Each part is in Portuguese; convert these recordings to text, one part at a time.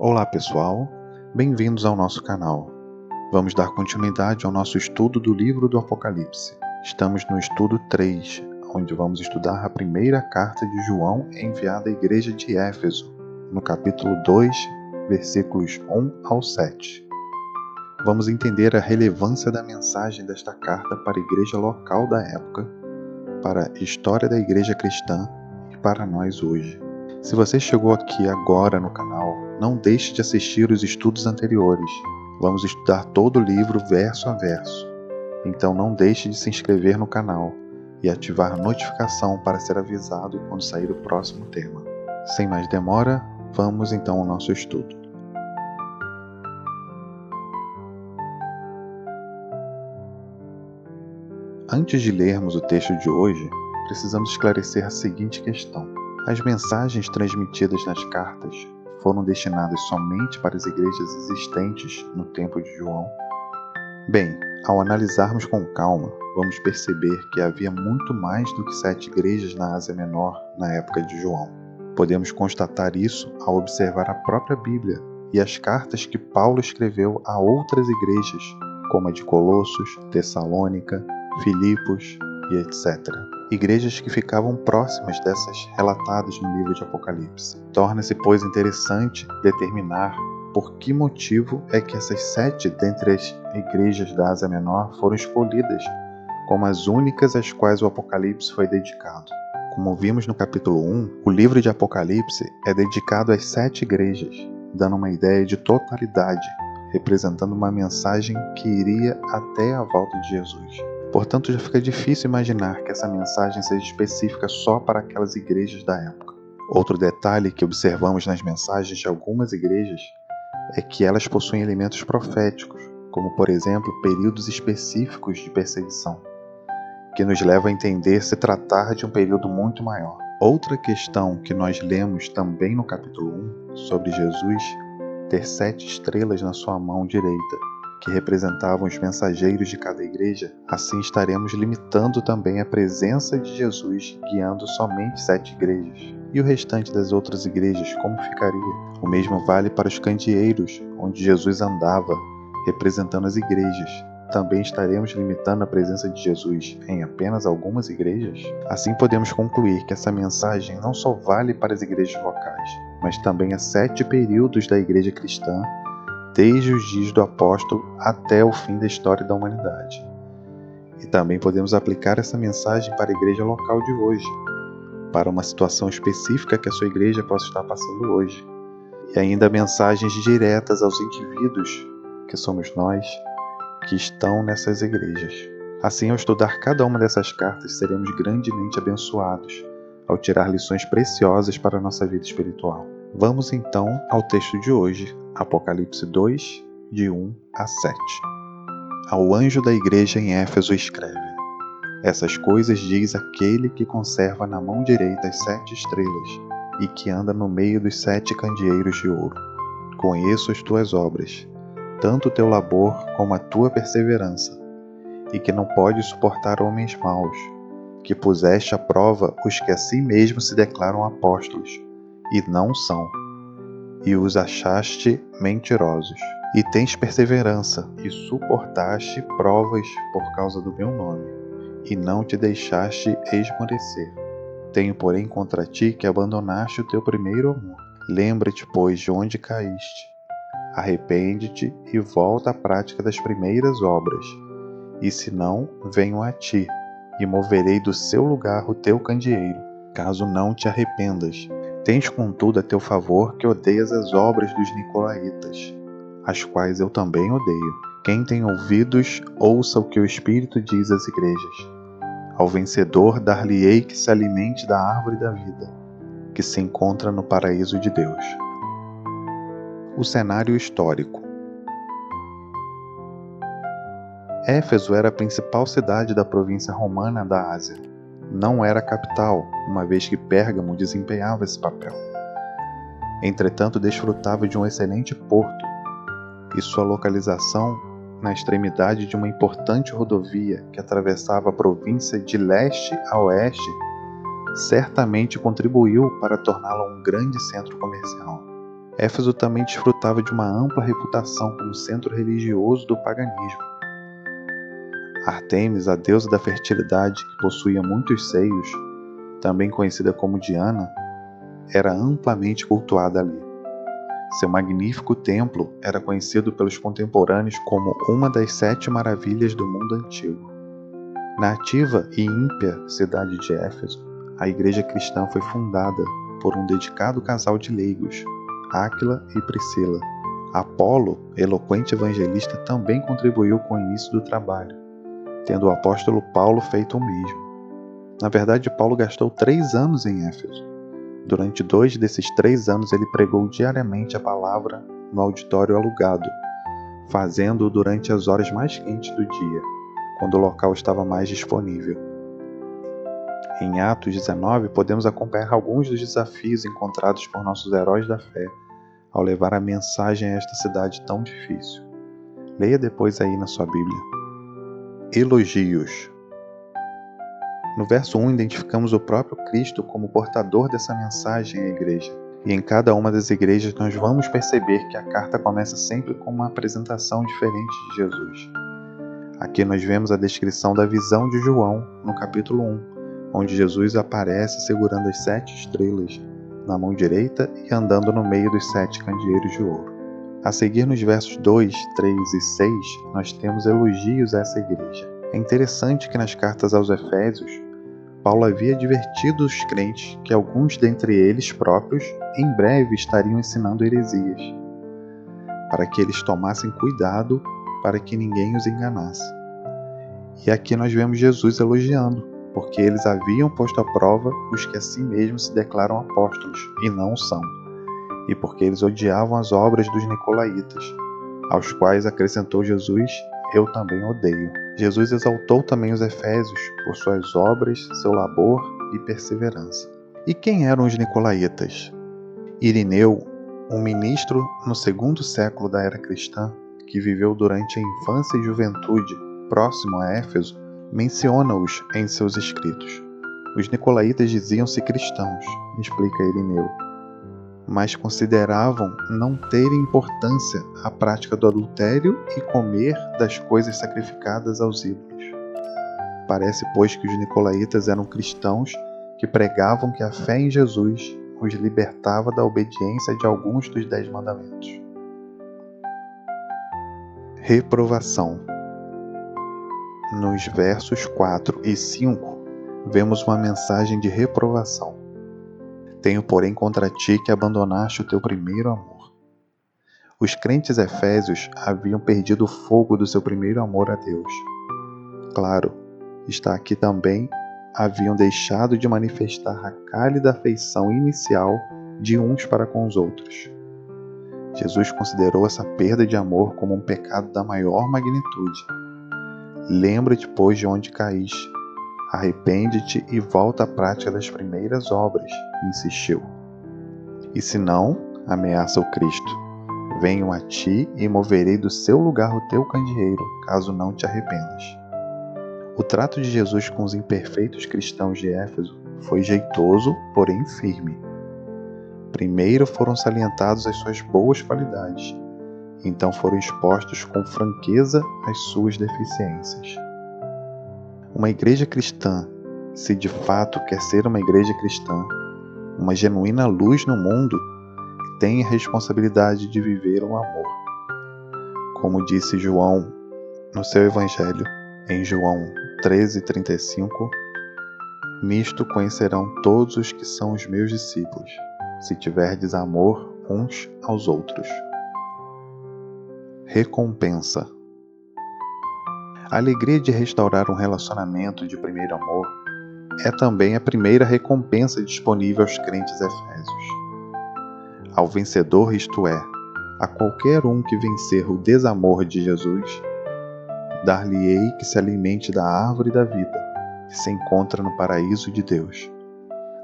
Olá pessoal, bem-vindos ao nosso canal. Vamos dar continuidade ao nosso estudo do livro do Apocalipse. Estamos no estudo 3, onde vamos estudar a primeira carta de João enviada à igreja de Éfeso, no capítulo 2, versículos 1 ao 7. Vamos entender a relevância da mensagem desta carta para a igreja local da época, para a história da igreja cristã e para nós hoje. Se você chegou aqui agora no canal, não deixe de assistir os estudos anteriores. Vamos estudar todo o livro verso a verso. Então não deixe de se inscrever no canal e ativar a notificação para ser avisado quando sair o próximo tema. Sem mais demora, vamos então ao nosso estudo. Antes de lermos o texto de hoje, precisamos esclarecer a seguinte questão. As mensagens transmitidas nas cartas foram destinadas somente para as igrejas existentes no tempo de João? Bem, ao analisarmos com calma, vamos perceber que havia muito mais do que 7 igrejas na Ásia Menor na época de João. Podemos constatar isso ao observar a própria Bíblia e as cartas que Paulo escreveu a outras igrejas, como a de Colossos, Tessalônica, Filipos e etc. Igrejas que ficavam próximas dessas relatadas no livro de Apocalipse. Torna-se, pois, interessante determinar por que motivo é que essas 7 dentre as igrejas da Ásia Menor foram escolhidas como as únicas às quais o Apocalipse foi dedicado. Como vimos no capítulo 1, o livro de Apocalipse é dedicado às 7 igrejas, dando uma ideia de totalidade, representando uma mensagem que iria até a volta de Jesus. Portanto, já fica difícil imaginar que essa mensagem seja específica só para aquelas igrejas da época. Outro detalhe que observamos nas mensagens de algumas igrejas é que elas possuem elementos proféticos, como por exemplo, períodos específicos de perseguição, que nos leva a entender se tratar de um período muito maior. Outra questão que nós lemos também no capítulo 1, sobre Jesus ter 7 estrelas na sua mão direita, que representavam os mensageiros de cada igreja, assim estaremos limitando também a presença de Jesus guiando somente 7 igrejas. E o restante das outras igrejas, como ficaria? O mesmo vale para os candeeiros, onde Jesus andava, representando as igrejas. Também estaremos limitando a presença de Jesus em apenas algumas igrejas? Assim podemos concluir que essa mensagem não só vale para as igrejas locais, mas também a 7 períodos da igreja cristã, desde os dias do apóstolo até o fim da história da humanidade. E também podemos aplicar essa mensagem para a igreja local de hoje, para uma situação específica que a sua igreja possa estar passando hoje. E ainda mensagens diretas aos indivíduos, que somos nós, que estão nessas igrejas. Assim, ao estudar cada uma dessas cartas, seremos grandemente abençoados, ao tirar lições preciosas para a nossa vida espiritual. Vamos então ao texto de hoje, Apocalipse 2, de 1 a 7. Ao anjo da igreja em Éfeso escreve: Essas coisas diz aquele que conserva na mão direita as 7 estrelas e que anda no meio dos 7 candeeiros de ouro. Conheço as tuas obras, tanto o teu labor como a tua perseverança, e que não podes suportar homens maus, que puseste à prova os que a si mesmos se declaram apóstolos, e não são, e os achaste mentirosos. E tens perseverança, e suportaste provas por causa do meu nome, e não te deixaste esmorecer. Tenho, porém, contra ti que abandonaste o teu primeiro amor. Lembra-te, pois, de onde caíste. Arrepende-te e volta à prática das primeiras obras. E se não, venho a ti, e moverei do seu lugar o teu candeeiro, caso não te arrependas. Tens, contudo, a teu favor que odeias as obras dos nicolaítas, as quais eu também odeio. Quem tem ouvidos, ouça o que o Espírito diz às igrejas. Ao vencedor dar-lhe-ei que se alimente da árvore da vida, que se encontra no paraíso de Deus. O cenário histórico. Éfeso era a principal cidade da província romana da Ásia. Não era a capital, uma vez que Pérgamo desempenhava esse papel. Entretanto, desfrutava de um excelente porto, e sua localização na extremidade de uma importante rodovia que atravessava a província de leste a oeste certamente contribuiu para torná-la um grande centro comercial. Éfeso também desfrutava de uma ampla reputação como centro religioso do paganismo. Ártemis, a deusa da fertilidade que possuía muitos seios, também conhecida como Diana, era amplamente cultuada ali. Seu magnífico templo era conhecido pelos contemporâneos como uma das 7 maravilhas do mundo antigo. Na ativa e ímpia cidade de Éfeso, a igreja cristã foi fundada por um dedicado casal de leigos, Áquila e Priscila. Apolo, eloquente evangelista, também contribuiu com o início do trabalho, tendo o apóstolo Paulo feito o mesmo. Na verdade, Paulo gastou 3 anos em Éfeso. Durante 2 desses 3 anos ele pregou diariamente a palavra no auditório alugado, fazendo-o durante as horas mais quentes do dia, quando o local estava mais disponível. Em Atos 19, podemos acompanhar alguns dos desafios encontrados por nossos heróis da fé ao levar a mensagem a esta cidade tão difícil. Leia depois aí na sua Bíblia. Elogios. No verso 1, identificamos o próprio Cristo como portador dessa mensagem à igreja. E em cada uma das igrejas nós vamos perceber que a carta começa sempre com uma apresentação diferente de Jesus. Aqui nós vemos a descrição da visão de João, no capítulo 1, onde Jesus aparece segurando as 7 estrelas na mão direita e andando no meio dos 7 candeeiros de ouro. A seguir, nos versos 2, 3 e 6, nós temos elogios a essa igreja. É interessante que nas cartas aos Efésios, Paulo havia advertido os crentes que alguns dentre eles próprios em breve estariam ensinando heresias, para que eles tomassem cuidado para que ninguém os enganasse. E aqui nós vemos Jesus elogiando, porque eles haviam posto à prova os que a si mesmos se declaram apóstolos e não o são, e porque eles odiavam as obras dos nicolaítas, aos quais acrescentou Jesus: eu também odeio. Jesus exaltou também os efésios por suas obras, seu labor e perseverança. E quem eram os nicolaítas? Irineu, um ministro no 2º século da era cristã, que viveu durante a infância e juventude próximo a Éfeso, menciona-os em seus escritos. Os nicolaítas diziam-se cristãos, explica Irineu, mas consideravam não ter importância a prática do adultério e comer das coisas sacrificadas aos ídolos. Parece, pois, que os nicolaítas eram cristãos que pregavam que a fé em Jesus os libertava da obediência de alguns dos 10 mandamentos. Reprovação. Nos versos 4 e 5, vemos uma mensagem de reprovação. Tenho, porém, contra ti que abandonaste o teu primeiro amor. Os crentes efésios haviam perdido o fogo do seu primeiro amor a Deus. Claro, está aqui também, haviam deixado de manifestar a cálida afeição inicial de uns para com os outros. Jesus considerou essa perda de amor como um pecado da maior magnitude. Lembra-te, pois, de onde caíste. Arrepende-te e volta à prática das primeiras obras, insistiu. E se não, ameaça o Cristo, venho a ti e moverei do seu lugar o teu candeeiro, caso não te arrependas. O trato de Jesus com os imperfeitos cristãos de Éfeso foi jeitoso, porém firme. Primeiro foram salientados as suas boas qualidades, então foram expostos com franqueza as suas deficiências. Uma igreja cristã, se de fato quer ser uma igreja cristã, uma genuína luz no mundo, tem a responsabilidade de viver o amor. Como disse João no seu Evangelho, em João 13:35, nisto conhecerão todos os que são os meus discípulos, se tiverdes amor uns aos outros. Recompensa. A alegria de restaurar um relacionamento de primeiro amor é também a primeira recompensa disponível aos crentes efésios. Ao vencedor, isto é, a qualquer um que vencer o desamor de Jesus, dar-lhe-ei que se alimente da árvore da vida, que se encontra no paraíso de Deus.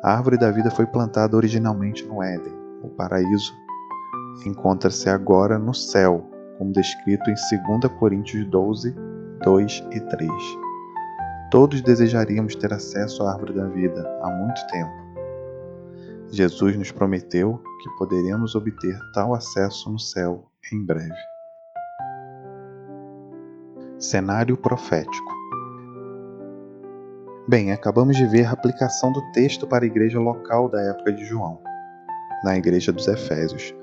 A árvore da vida foi plantada originalmente no Éden. O paraíso encontra-se agora no céu, como descrito em 2 Coríntios 12, 2 e 3. Todos desejaríamos ter acesso à árvore da vida há muito tempo. Jesus nos prometeu que poderemos obter tal acesso no céu em breve. Cenário profético. Bem, acabamos de ver a aplicação do texto para a igreja local da época de João, na igreja dos Efésios.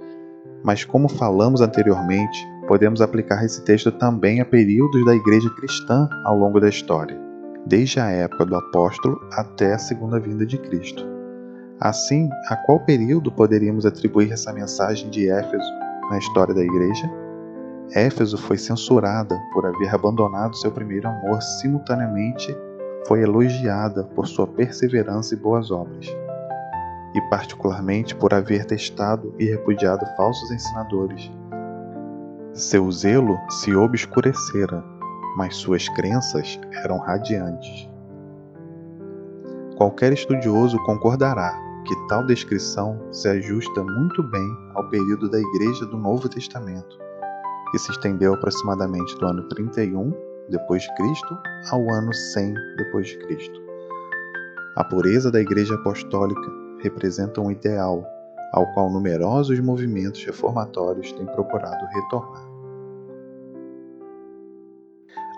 Mas como falamos anteriormente, podemos aplicar esse texto também a períodos da igreja cristã ao longo da história, desde a época do apóstolo até a segunda vinda de Cristo. Assim, a qual período poderíamos atribuir essa mensagem de Éfeso na história da igreja? Éfeso foi censurada por haver abandonado seu primeiro amor, simultaneamente foi elogiada por sua perseverança e boas obras, e particularmente por haver testado e repudiado falsos ensinadores. Seu zelo se obscurecera, mas suas crenças eram radiantes. Qualquer estudioso concordará que tal descrição se ajusta muito bem ao período da Igreja do Novo Testamento, que se estendeu aproximadamente do ano 31 depois de Cristo ao ano 100 depois de Cristo. A pureza da Igreja Apostólica representa um ideal ao qual numerosos movimentos reformatórios têm procurado retornar.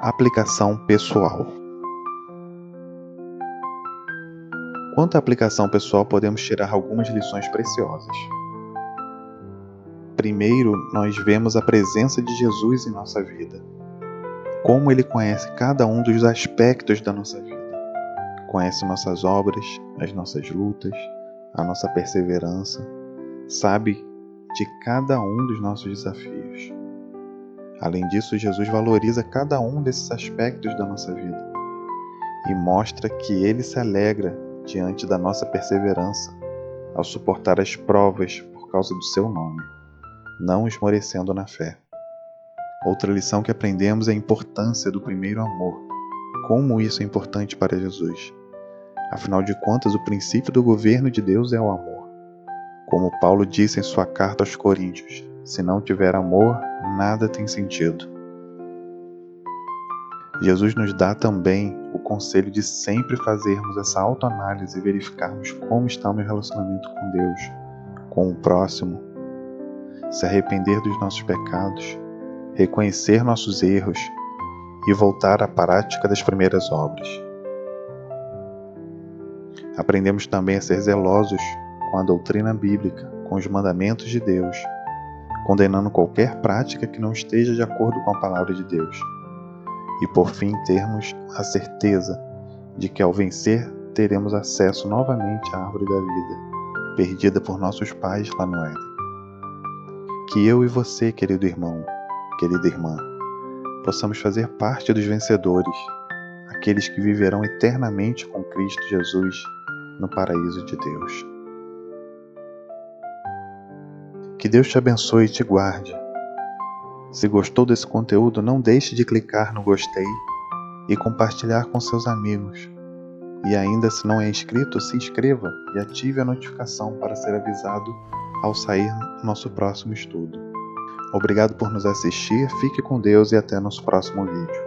Aplicação pessoal. Quanto à aplicação pessoal, podemos tirar algumas lições preciosas. Primeiro, nós vemos a presença de Jesus em nossa vida. Como Ele conhece cada um dos aspectos da nossa vida. Conhece nossas obras, as nossas lutas, a nossa perseverança. Sabe de cada um dos nossos desafios. Além disso, Jesus valoriza cada um desses aspectos da nossa vida e mostra que Ele se alegra diante da nossa perseverança ao suportar as provas por causa do seu nome, não esmorecendo na fé. Outra lição que aprendemos é a importância do primeiro amor. Como isso é importante para Jesus. Afinal de contas, o princípio do governo de Deus é o amor. Como Paulo disse em sua carta aos Coríntios, se não tiver amor, nada tem sentido. Jesus nos dá também o conselho de sempre fazermos essa autoanálise e verificarmos como está o meu relacionamento com Deus, com o próximo, se arrepender dos nossos pecados, reconhecer nossos erros e voltar à prática das primeiras obras. Aprendemos também a ser zelosos com a doutrina bíblica, com os mandamentos de Deus, condenando qualquer prática que não esteja de acordo com a palavra de Deus. E por fim, termos a certeza de que ao vencer, teremos acesso novamente à árvore da vida, perdida por nossos pais lá no Éden. Que eu e você, querido irmão, querida irmã, possamos fazer parte dos vencedores, aqueles que viverão eternamente com Cristo Jesus no paraíso de Deus. Que Deus te abençoe e te guarde. Se gostou desse conteúdo, não deixe de clicar no gostei e compartilhar com seus amigos. E ainda, se não é inscrito, se inscreva e ative a notificação para ser avisado ao sair nosso próximo estudo. Obrigado por nos assistir, fique com Deus e até nosso próximo vídeo.